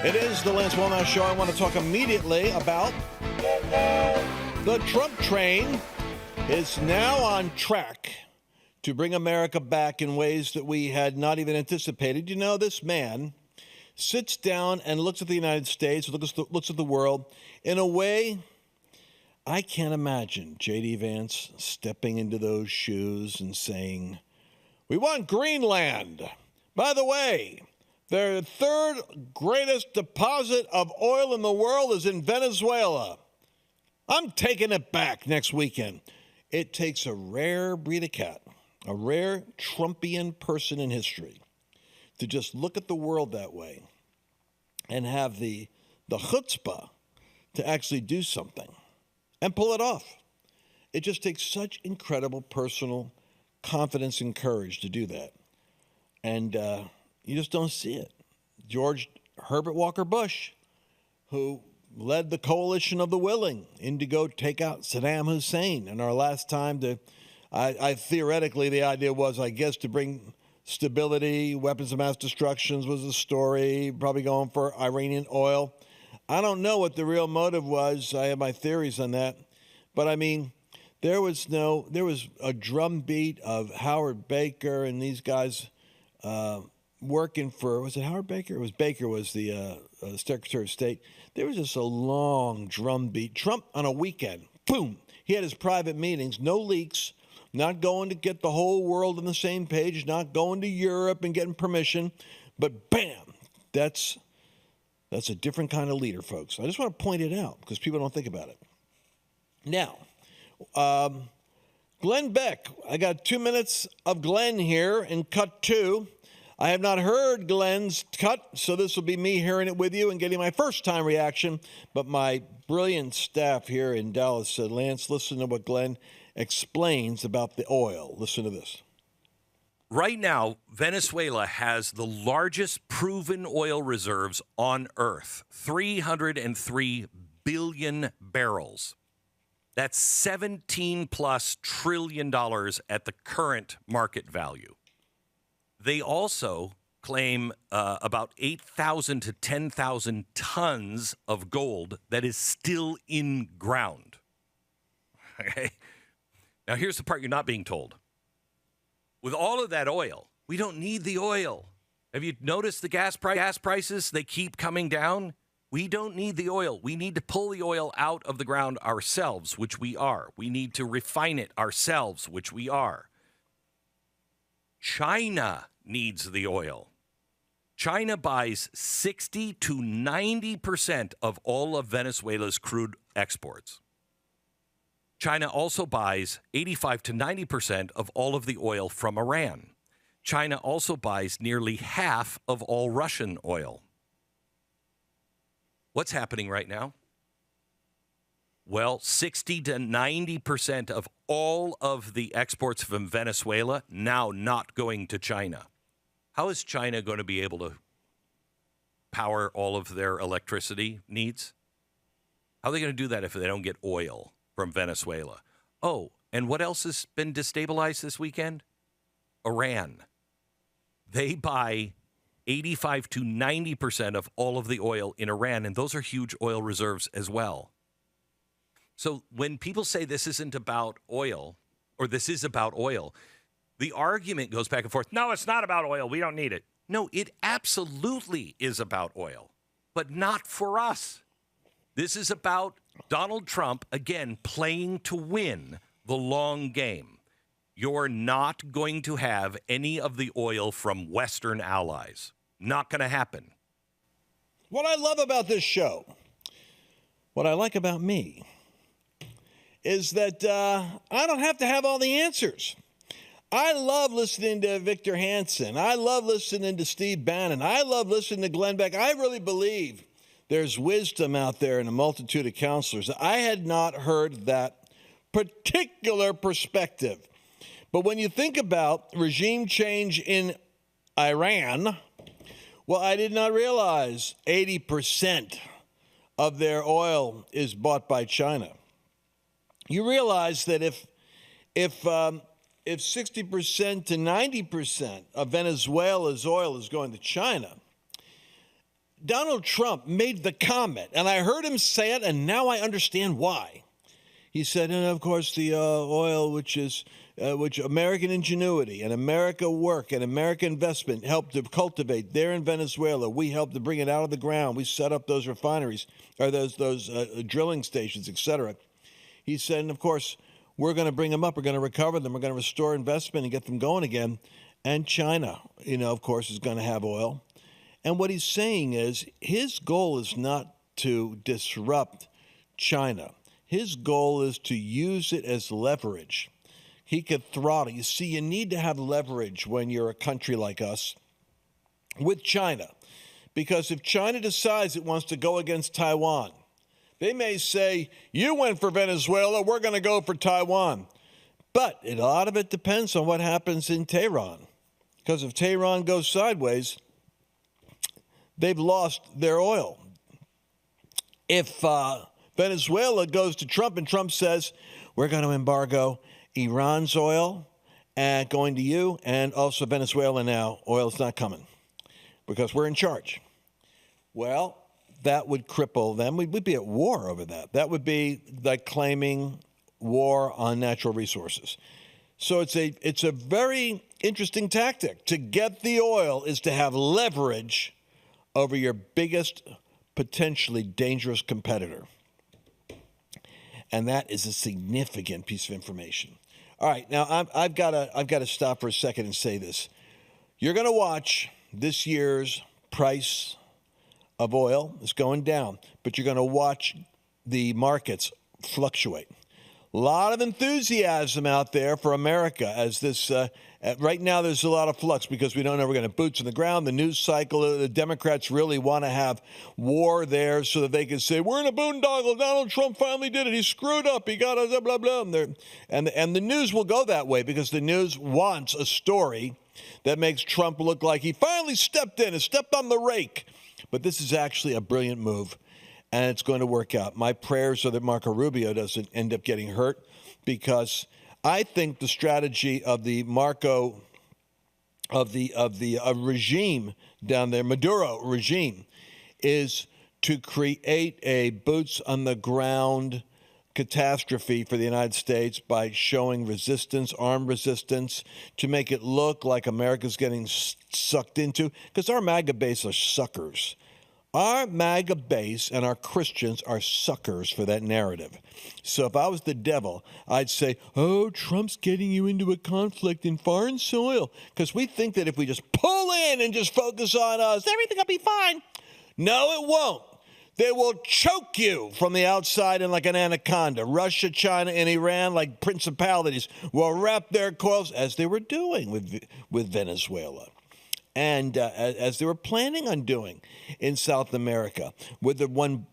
It is the Lance Wallnau Show. I want to talk immediately about the Trump train is now on track to bring America back in ways that we had not even anticipated. You know, this man sits down and looks at the United States, looks at the world in a way I can't imagine J.D. Vance stepping into those shoes and saying, "We want Greenland. By the way, their third greatest deposit of oil in the world is in Venezuela. I'm taking it back next weekend." It takes a rare breed of cat, a rare Trumpian person in history, to just look at the world that way and have the chutzpah to actually do something and pull it off. It just takes such incredible personal confidence and courage to do that. And you just don't see it. George Herbert Walker Bush, who led the coalition of the willing in to go take out Saddam Hussein. And our last time I theoretically, the idea was, I guess, to bring stability, weapons of mass destruction was the story, probably going for Iranian oil. I don't know what the real motive was. I have my theories on that. But I mean, there was a drumbeat of Howard Baker and these guys working for, was it Howard Baker? It was Baker was the Secretary of State. There was just a long drumbeat. Trump on a weekend, boom, he had his private meetings, no leaks, not going to get the whole world on the same page, not going to Europe and getting permission, but bam, that's a different kind of leader, folks. I just want to point it out because people don't think about it. Now, Glenn Beck, I got 2 minutes of Glenn here in cut 2. I have not heard Glenn's cut, so this will be me hearing it with you and getting my first-time reaction. But my brilliant staff here in Dallas said, "Lance, listen to what Glenn explains about the oil." Listen to this. Right now, Venezuela has the largest proven oil reserves on Earth, 303 billion barrels. That's $17+ trillion at the current market value. They also claim about 8,000 to 10,000 tons of gold that is still in ground. Okay? Now, here's the part you're not being told. With all of that oil, we don't need the oil. Have you noticed the gas prices? They keep coming down. We don't need the oil. We need to pull the oil out of the ground ourselves, which we are. We need to refine it ourselves, which we are. China needs the oil. China buys 60 to 90% of all of Venezuela's crude exports. China also buys 85 to 90% of all of the oil from Iran. China also buys nearly half of all Russian oil. What's happening right now? Well, 60 to 90% of all of the exports from Venezuela now not going to China. How is China going to be able to power all of their electricity needs? How are they going to do that if they don't get oil from Venezuela? Oh, and what else has been destabilized this weekend? Iran. They buy 85 to 90% of all of the oil in Iran, and those are huge oil reserves as well. So when people say this isn't about oil, or this is about oil, the argument goes back and forth. No, it's not about oil. We don't need it. No, it absolutely is about oil, but not for us. This is about Donald Trump, again, playing to win the long game. You're not going to have any of the oil from Western allies. Not going to happen. What I love about this show, what I like about me, is that I don't have to have all the answers. I love listening to Victor Hansen. I love listening to Steve Bannon. I love listening to Glenn Beck. I really believe there's wisdom out there in a multitude of counselors. I had not heard that particular perspective. But when you think about regime change in Iran, well, I did not realize 80% of their oil is bought by China. You realize that if 60% to 90% of Venezuela's oil is going to China, Donald Trump made the comment, and I heard him say it, and now I understand why. He said, and of course, the oil, which American ingenuity and America work and American investment helped to cultivate there in Venezuela. We helped to bring it out of the ground. We set up those refineries or those drilling stations, et cetera. He said, and of course, we're going to bring them up. We're going to recover them. We're going to restore investment and get them going again. And China, of course, is going to have oil. And what he's saying is his goal is not to disrupt China. His goal is to use it as leverage. He could throttle. You see, you need to have leverage when you're a country like us with China. Because if China decides it wants to go against Taiwan, they may say, you went for Venezuela, we're going to go for Taiwan. But a lot of it depends on what happens in Tehran. Because if Tehran goes sideways, they've lost their oil. If Venezuela goes to Trump and Trump says, we're going to embargo Iran's oil and going to you, and also Venezuela now, oil's not coming because we're in charge. Well, that would cripple them. We'd be at war over that. That would be like claiming war on natural resources. So it's a very interesting tactic. To get the oil is to have leverage over your biggest, potentially dangerous competitor. And that is a significant piece of information. All right, now I've got to stop for a second and say this. You're going to watch this year's price of oil is going down, but you're going to watch the markets fluctuate. A lot of enthusiasm out there for America as this, right now there's a lot of flux because we don't know we're going to boots on the ground. The news cycle, the Democrats really want to have war there so that they can say, we're in a boondoggle. Donald Trump finally did it. He screwed up. He got a blah, blah, blah. And the news will go that way because the news wants a story that makes Trump look like he finally stepped in and stepped on the rake. But this is actually a brilliant move. And it's going to work out. My prayers are that Marco Rubio doesn't end up getting hurt, because I think the strategy of the regime down there, Maduro regime, is to create a boots on the ground catastrophe for the United States by showing resistance, armed resistance, to make it look like America's getting sucked into, because our MAGA base are suckers. Our MAGA base and our Christians are suckers for that narrative. So if I was the devil, I'd say, oh, Trump's getting you into a conflict in foreign soil. Because we think that if we just pull in and just focus on us, everything will be fine. No, it won't. They will choke you from the outside in like an anaconda. Russia, China, and Iran, like principalities, will wrap their coils, as they were doing with Venezuela. And as they were planning on doing in South America with the One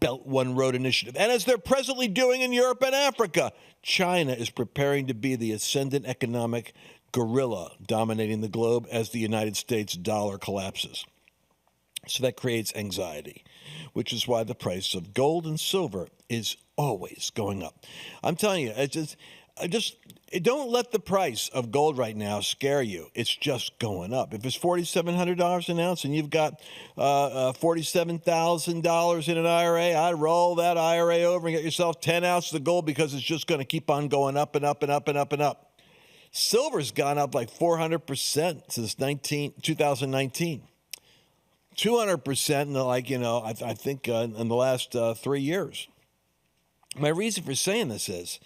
Belt, One Road initiative, and as they're presently doing in Europe and Africa, China is preparing to be the ascendant economic gorilla dominating the globe as the United States dollar collapses. So that creates anxiety, which is why the price of gold and silver is always going up. I'm telling you, don't let the price of gold right now scare you. It's just going up. If it's $4,700 an ounce and you've got $47,000 in an IRA, I'd roll that IRA over and get yourself 10 ounces of gold, because it's just going to keep on going up and up and up and up and up. Silver's gone up like 400% since 2019. 200% in I think in the last 3 years. My reason for saying this is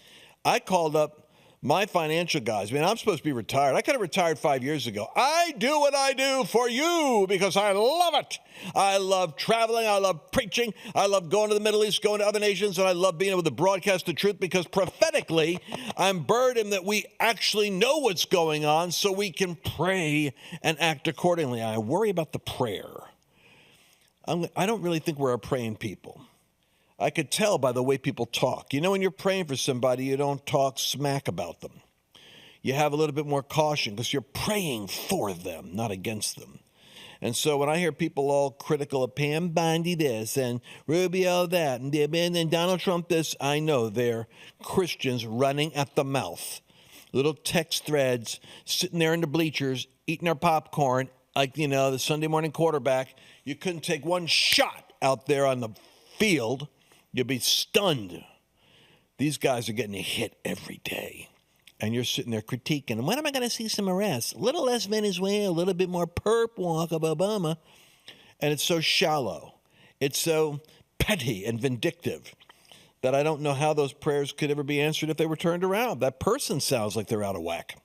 I called up my financial guys. I mean, I'm supposed to be retired. I could have retired 5 years ago. I do what I do for you because I love it. I love traveling. I love preaching. I love going to the Middle East, going to other nations, and I love being able to broadcast the truth, because prophetically, I'm burdened that we actually know what's going on so we can pray and act accordingly. I worry about the prayer. I don't really think we're a praying people. I could tell by the way people talk. You know, when you're praying for somebody, you don't talk smack about them. You have a little bit more caution because you're praying for them, not against them. And so when I hear people all critical of Pam Bondi this and Rubio that and Donald Trump this, I know they're Christians running at the mouth. Little text threads, sitting there in the bleachers, eating their popcorn, like, the Sunday morning quarterback. You couldn't take one shot out there on the field. You'd be stunned. These guys are getting hit every day. And you're sitting there critiquing. When am I going to see some arrests? A little less Venezuela, a little bit more perp walk of Obama. And it's so shallow. It's so petty and vindictive that I don't know how those prayers could ever be answered if they were turned around. That person sounds like they're out of whack.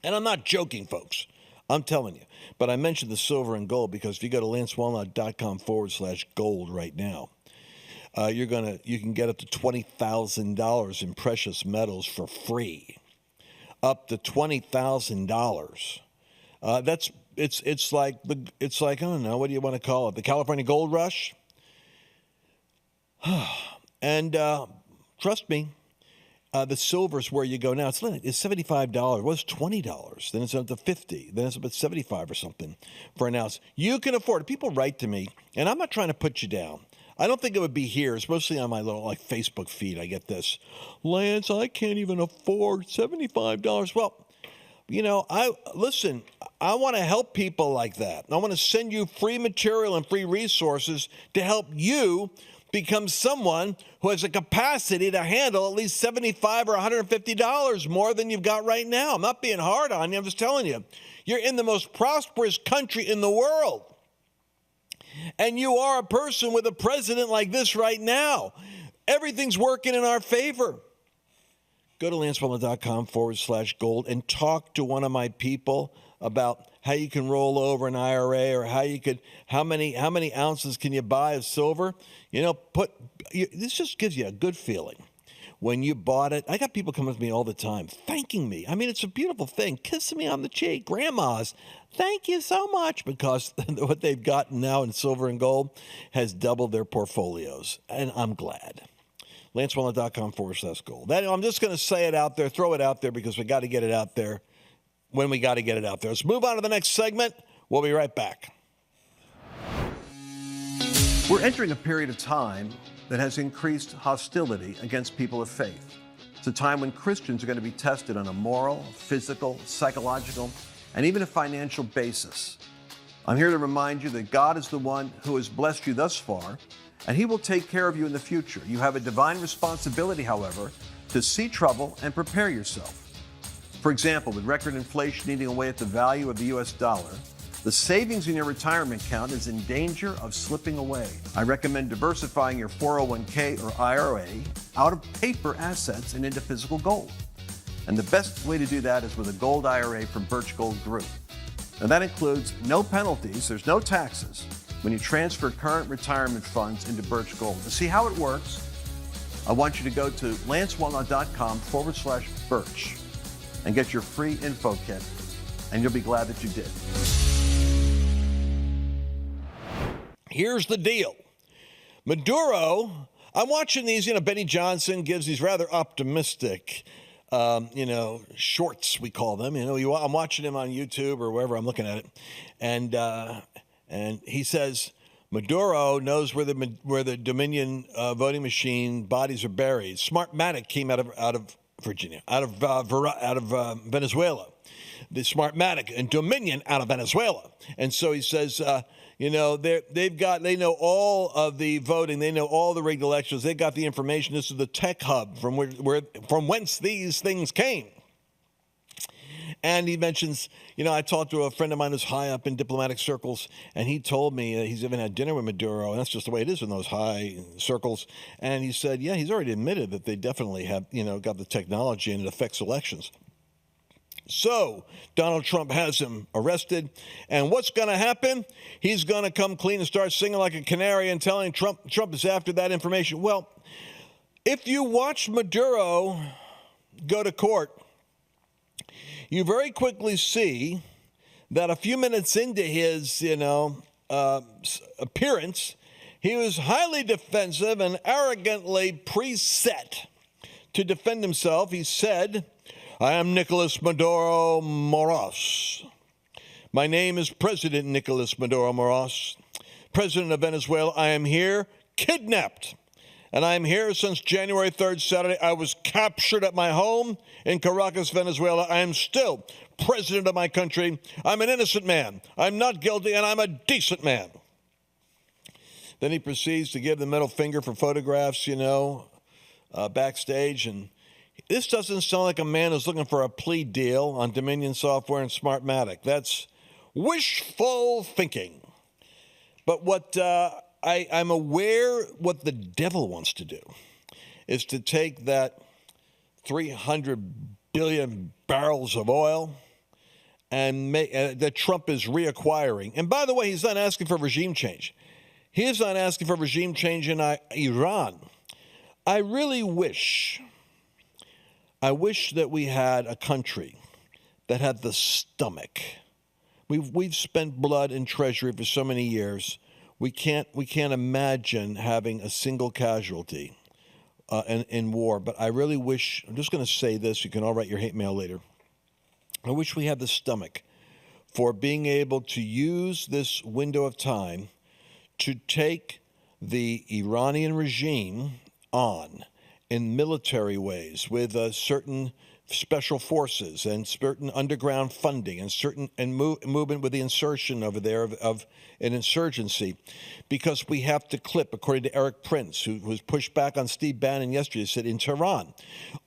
And I'm not joking, folks. I'm telling you. But I mentioned the silver and gold because if you go to lancewallnau.com/gold right now, you can get up to $20,000 in precious metals for free. Up to $20,000. It's like I don't know, what do you want to call it? The California Gold Rush. And trust me, the silver's where you go now. It's $75. It was $20. Then it's up to $50. Then it's up at $75 or something for an ounce. You can afford it. People write to me, and I'm not trying to put you down. I don't think it would be here. It's mostly on my little Facebook feed. I get this. Lance, I can't even afford $75. Well, I want to help people like that. I want to send you free material and free resources to help you become someone who has a capacity to handle at least $75 or $150 more than you've got right now. I'm not being hard on you. I'm just telling you. You're in the most prosperous country in the world. And you are a person with a president like this right now. Everything's working in our favor. Go to lancewallnau.com/gold and talk to one of my people about how you can roll over an IRA or how many ounces can you buy of silver. This just gives you a good feeling. When you bought it, I got people coming to me all the time, thanking me. I mean, it's a beautiful thing, kissing me on the cheek. Grandmas, thank you so much, because what they've gotten now in silver and gold has doubled their portfolios, and I'm glad. LanceWallnau.com/gold. I'm just going to say it out there, throw it out there, because we got to get it out there when we got to get it out there. Let's move on to the next segment. We'll be right back. We're entering a period of time that has increased hostility against people of faith. It's a time when Christians are going to be tested on a moral, physical, psychological, and even a financial basis. I'm here to remind you that God is the one who has blessed you thus far, and He will take care of you in the future. You have a divine responsibility, however, to see trouble and prepare yourself. For example, with record inflation eating away at the value of the U.S. dollar, the savings in your retirement account is in danger of slipping away. I recommend diversifying your 401k or IRA out of paper assets and into physical gold. And the best way to do that is with a gold IRA from Birch Gold Group. Now that includes no penalties, there's no taxes when you transfer current retirement funds into Birch Gold. To see how it works, I want you to go to lancewallnau.com/Birch and get your free info kit, and you'll be glad that you did. Here's the deal. Maduro, I'm watching these, Benny Johnson gives these rather optimistic, shorts, we call them. I'm watching him on YouTube or wherever I'm looking at it. And he says, Maduro knows where the Dominion voting machine bodies are buried. Smartmatic came out of Virginia, out of Venezuela. The Smartmatic and Dominion out of Venezuela. And so he says, they know all of the voting. They know all the rigged elections. They got the information. This is the tech hub from whence these things came. And he mentions, I talked to a friend of mine who's high up in diplomatic circles, and he told me he's even had dinner with Maduro, and that's just the way it is in those high circles. And he said, yeah, he's already admitted that they definitely have, got the technology and it affects elections. So Donald Trump has him arrested. And what's going to happen? He's going to come clean and start singing like a canary and telling Trump is after that information. Well, if you watch Maduro go to court, you very quickly see that a few minutes into his, appearance, he was highly defensive and arrogantly preset to defend himself. He said, I am Nicolas Maduro Moros. My name is President Nicolas Maduro Moros, President of Venezuela. I am here kidnapped, and I am here since January 3rd, Saturday. I was captured at my home in Caracas, Venezuela. I am still president of my country. I'm an innocent man. I'm not guilty, and I'm a decent man. Then he proceeds to give the middle finger for photographs, backstage. And this doesn't sound like a man who's looking for a plea deal on Dominion Software and Smartmatic. That's wishful thinking. But what I'm aware what the devil wants to do is to take that 300 billion barrels of oil and make that Trump is reacquiring. And by the way, he's not asking for regime change. He is not asking for regime change in Iran. I really wish that we had a country that had the stomach. We've spent blood and treasury for so many years. We can't imagine having a single casualty in war. But I really wish, I'm just going to say this, you can all write your hate mail later. I wish we had the stomach for being able to use this window of time to take the Iranian regime on in military ways with certain special forces and certain underground funding and movement with the insertion over there of an insurgency, because we have to clip, according to Eric Prince, who was pushed back on Steve Bannon yesterday, said in Tehran,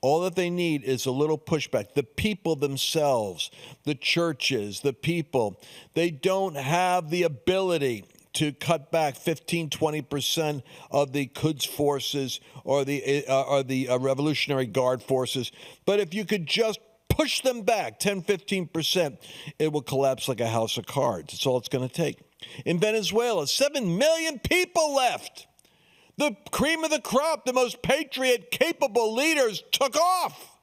all that they need is a little pushback. The people themselves, the churches, the people, they don't have the ability to cut back 15-20% of the Quds forces or the Revolutionary Guard forces. But if you could just push them back 10-15%, it will collapse like a house of cards. That's all it's going to take. In Venezuela, 7 million people left. The cream of the crop, the most patriot, capable leaders took off.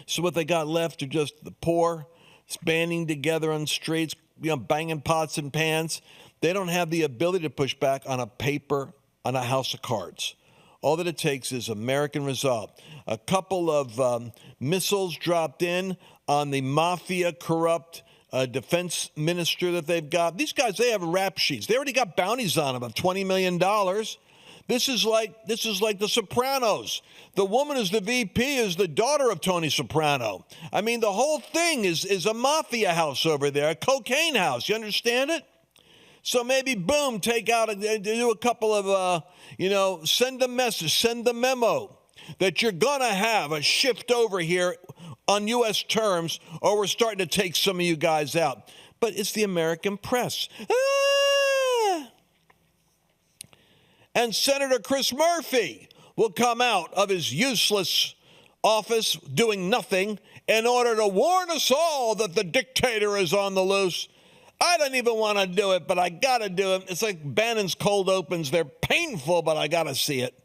So what they got left are just the poor, banding together on streets, banging pots and pans. They don't have the ability to push back on a house of cards. All that it takes is American resolve. A couple of missiles dropped in on the mafia corrupt defense minister that they've got. These guys, they have rap sheets. They already got bounties on them of $20 million. This is like The Sopranos. The woman who's the VP is the daughter of Tony Soprano. I mean, the whole thing is a mafia house over there, a cocaine house. You understand it? So maybe, boom, do a couple of, send a message, send the memo that you're going to have a shift over here on U.S. terms, or we're starting to take some of you guys out. But it's the American press. And Senator Chris Murphy will come out of his useless office doing nothing in order to warn us all that the dictator is on the loose. I don't even want to do it, but I got to do it. It's like Bannon's cold opens. They're painful, but I got to see it.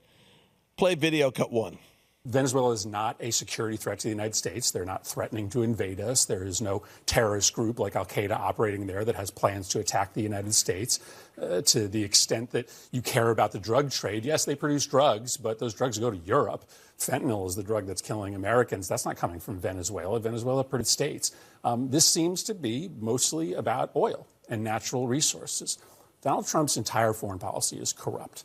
Play video cut 1. Venezuela is not a security threat to the United States. They're not threatening to invade us. There is no terrorist group like Al-Qaeda operating there that has plans to attack the United States. To the extent that you care about the drug trade, yes, they produce drugs, but those drugs go to Europe. Fentanyl is the drug that's killing Americans. That's not coming from Venezuela. Venezuela produced states. This seems to be mostly about oil and natural resources. Donald Trump's entire foreign policy is corrupt.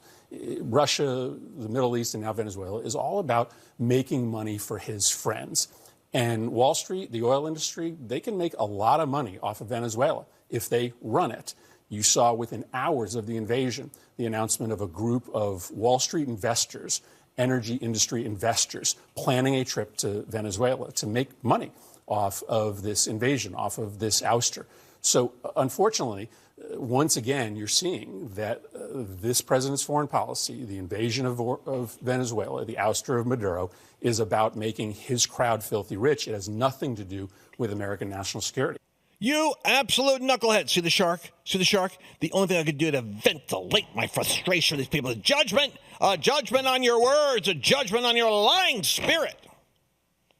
Russia, the Middle East, and now Venezuela is all about making money for his friends. And Wall Street, the oil industry, they can make a lot of money off of Venezuela if they run it. You saw within hours of the invasion the announcement of a group of Wall Street investors, energy industry investors, planning a trip to Venezuela to make money off of this invasion, off of this ouster. So unfortunately, once again, you're seeing that this president's foreign policy, the invasion of Venezuela, the ouster of Maduro, is about making his crowd filthy rich. It has nothing to do with American national security. You absolute knucklehead. See the shark? See the shark? The only thing I could do to ventilate my frustration with these people is judgment. A judgment on your words, a judgment on your lying spirit.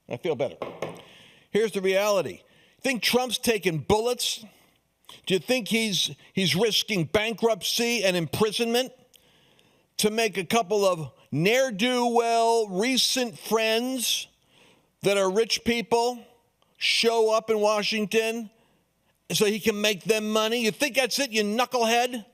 I feel better. Here's the reality. Think Trump's taking bullets? Do you think he's risking bankruptcy and imprisonment to make a couple of ne'er-do-well recent friends that are rich people show up in Washington so he can make them money? You think that's it, you knucklehead?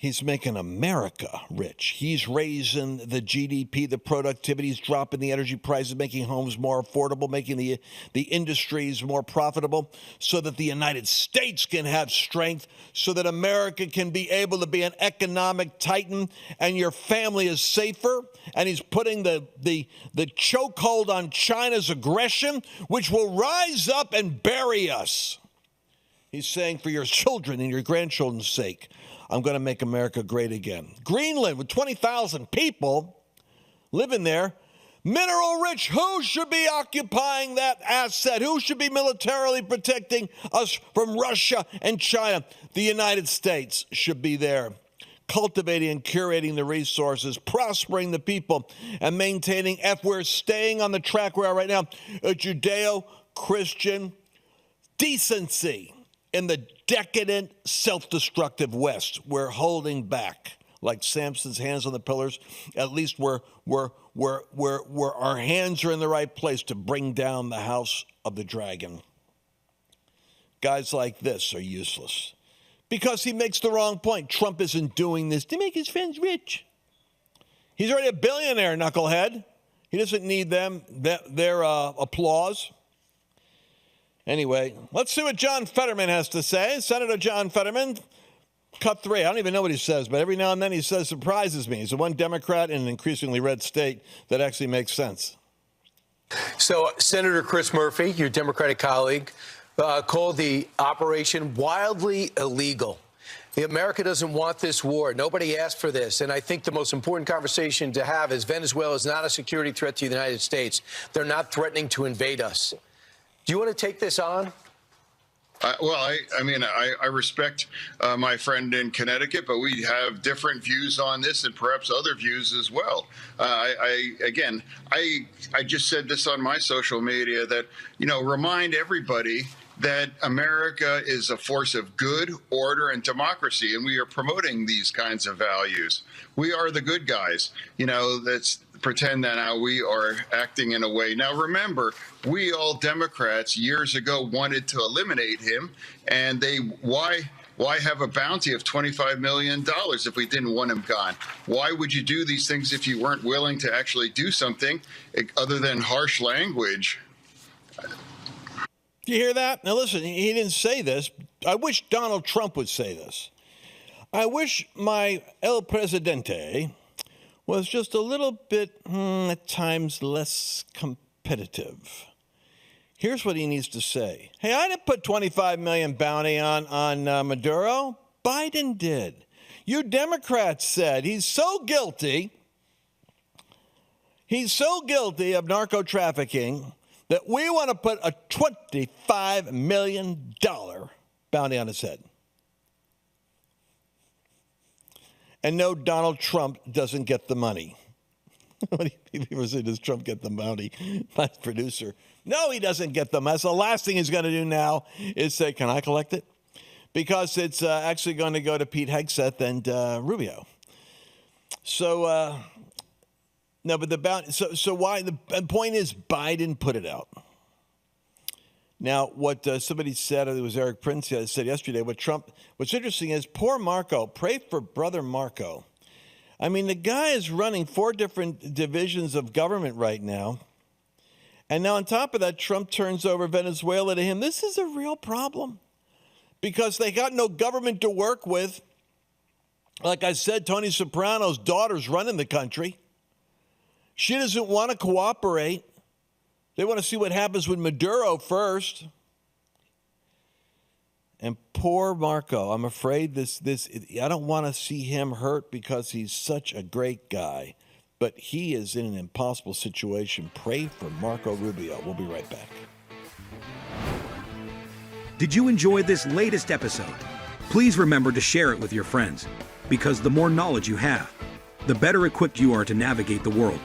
He's making America rich. He's raising the GDP, the productivity. He's dropping the energy prices, making homes more affordable, making the industries more profitable so that the United States can have strength, so that America can be able to be an economic titan and your family is safer. And he's putting the chokehold on China's aggression, which will rise up and bury us. He's saying for your children and your grandchildren's sake, I'm going to make America great again. Greenland, with 20,000 people living there, mineral rich. Who should be occupying that asset? Who should be militarily protecting us from Russia and China? The United States should be there, cultivating and curating the resources, prospering the people, and maintaining. If we're staying on the track we are right now, a Judeo-Christian decency in the decadent, self-destructive West. We're holding back, like Samson's hands on the pillars. At least we're our hands are in the right place to bring down the house of the dragon. Guys like this are useless because he makes the wrong point. Trump isn't doing this to make his friends rich. He's already a billionaire, knucklehead. He doesn't need their applause. Anyway, let's see what John Fetterman has to say. Senator John Fetterman, cut 3. I don't even know what he says, but every now and then he says surprises me. He's the one Democrat in an increasingly red state that actually makes sense. So Senator Chris Murphy, your Democratic colleague, called the operation wildly illegal. America doesn't want this war. Nobody asked for this. And I think the most important conversation to have is Venezuela is not a security threat to the United States. They're not threatening to invade us. Do you want to take this on? I respect my friend in Connecticut, but we have different views on this and perhaps other views as well. I just said this on my social media that, remind everybody that America is a force of good, order, and democracy, and we are promoting these kinds of values. We are the good guys. Let's pretend that now we are acting in a way. Now, remember, we all Democrats years ago wanted to eliminate him, and why have a bounty of $25 million if we didn't want him gone? Why would you do these things if you weren't willing to actually do something other than harsh language? Do you hear that? Now, listen, he didn't say this. I wish Donald Trump would say this. I wish my El Presidente was just a little bit, at times, less competitive. Here's what he needs to say. Hey, I didn't put $25 million bounty on Maduro. Biden did. You Democrats said he's so guilty of narco trafficking that we want to put a $25 million bounty on his head. And no, Donald Trump doesn't get the money. What do people say, does Trump get the bounty? My producer. No, he doesn't get them. That's the last thing he's going to do now is say, can I collect it? Because it's actually going to go to Pete Hegseth and Rubio. So, no, but the bounty, so why? The point is Biden put it out. Now, what somebody said, it was Eric Prince said yesterday, what's interesting is poor Marco, pray for brother Marco. I mean, the guy is running 4 different divisions of government right now. And now on top of that, Trump turns over Venezuela to him. This is a real problem because they got no government to work with. Like I said, Tony Soprano's daughter's running the country. She doesn't want to cooperate. They want to see what happens with Maduro first. And poor Marco, I'm afraid I don't want to see him hurt because he's such a great guy. But he is in an impossible situation. Pray for Marco Rubio. We'll be right back. Did you enjoy this latest episode? Please remember to share it with your friends, because the more knowledge you have, the better equipped you are to navigate the world